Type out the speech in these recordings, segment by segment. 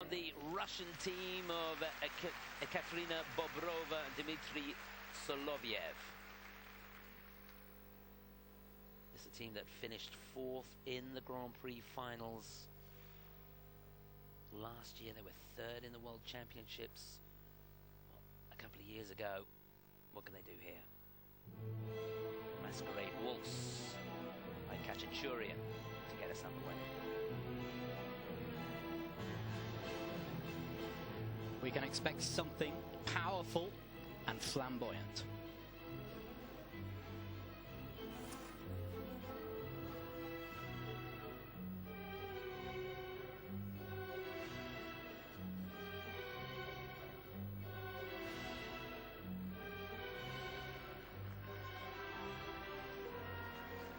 The Russian team of Ekaterina Bobrova and Dmitry Soloviev. This is a team that finished 4th in the Grand Prix finals. Last year they were 3rd in the World Championships. A couple of years ago. What can they do here? Masquerade Waltz by Kachachurian to get us underway. We can expect something powerful and flamboyant.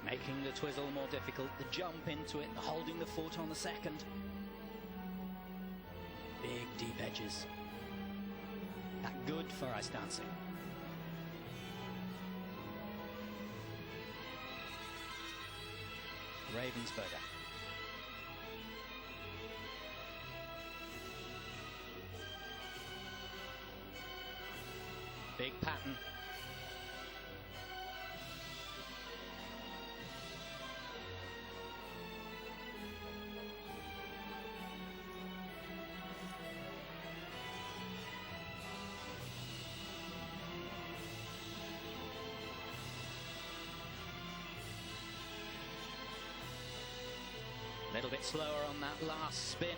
Making the twizzle more difficult, the jump into it, the holding the foot on the second. Big deep edges. That good for ice dancing. Ravensburger. Big pattern. A little bit slower on that last spin,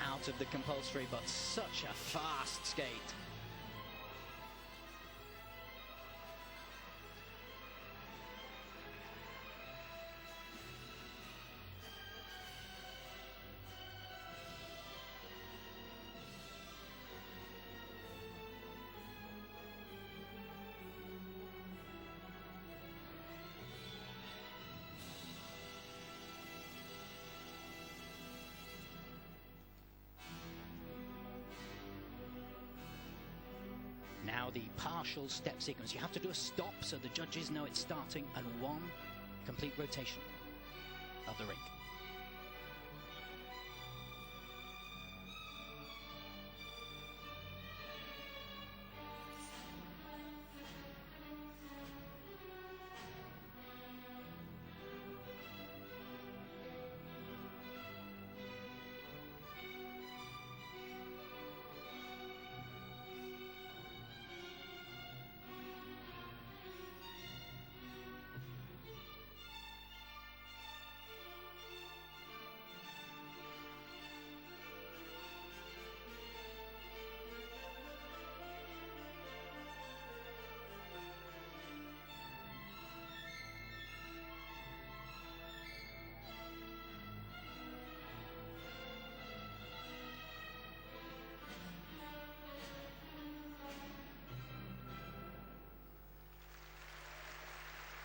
out of the compulsory, but such a fast skate. Now the partial step sequence. You have to do a stop so the judges know it's starting, and one complete rotation of the rink.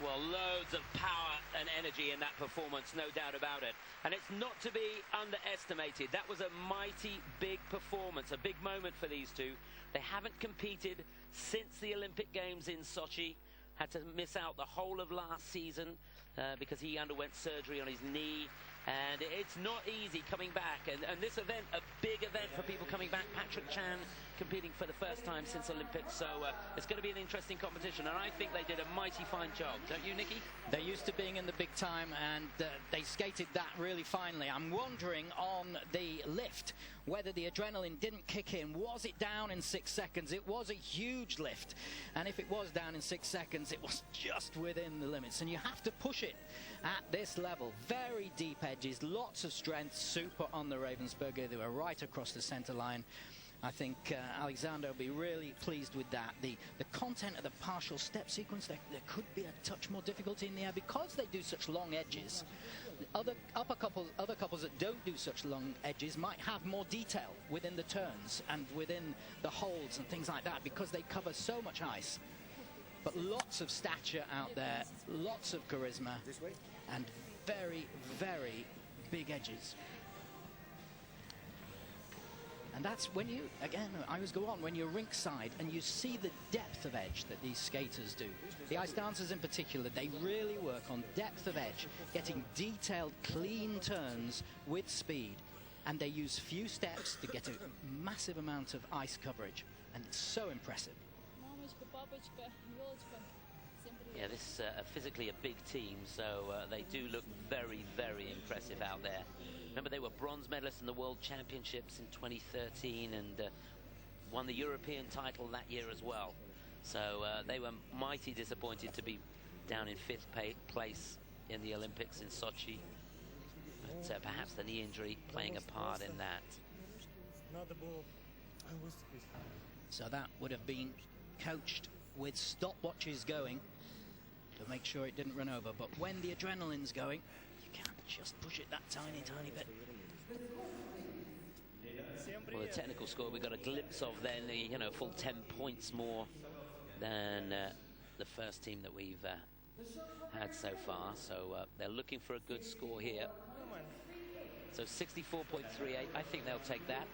Well, loads of power and energy in that performance, no doubt about it. And it's not to be underestimated. That was a mighty big performance, a big moment for these two. They haven't competed since the Olympic Games in Sochi. Had to miss out the whole of last season because he underwent surgery on his knee. And it's not easy coming back. And this event, a big event for people coming back. Patrick Chan competing for the first time since Olympics. So it's going to be an interesting competition. And I think they did a mighty fine job. Don't you, Nicky? They're used to being in the big time, and they skated that really finely. I'm wondering on the lift whether the adrenaline didn't kick in. Was it down in 6 seconds? It was a huge lift. And if it was down in 6 seconds, it was just within the limits. And you have to push it at this level. Very deep edges, lots of strength, super on the Ravensburger. They were right across the center line. I think Alexander will be really pleased with that. The content of the partial step sequence, there could be a touch more difficulty in the air because they do such long edges. Other couples that don't do such long edges might have more detail within the turns and within the holds and things like that because they cover so much ice. But lots of stature out there, lots of charisma, and very, very big edges. And that's when you, again, I always go on, when you're rinkside and you see the depth of edge that these skaters do. The ice dancers in particular, they really work on depth of edge, getting detailed, clean turns with speed. and they use few steps to get a massive amount of ice coverage, and it's so impressive. Yeah, this is physically a big team, so they do look very, very impressive out there. Remember, they were bronze medalists in the World Championships in 2013 and won the European title that year as well. So they were mighty disappointed to be down in 5th place in the Olympics in Sochi. But perhaps the knee injury playing a part in that. So that would have been coached with stopwatches going to make sure it didn't run over. But when the adrenaline's going, you can't just push it that tiny, tiny bit. Well, the technical score we got a glimpse of then, you know, full 10 points more than the first team that we've had so far. So they're looking for a good score here. So 64.38, I think they'll take that.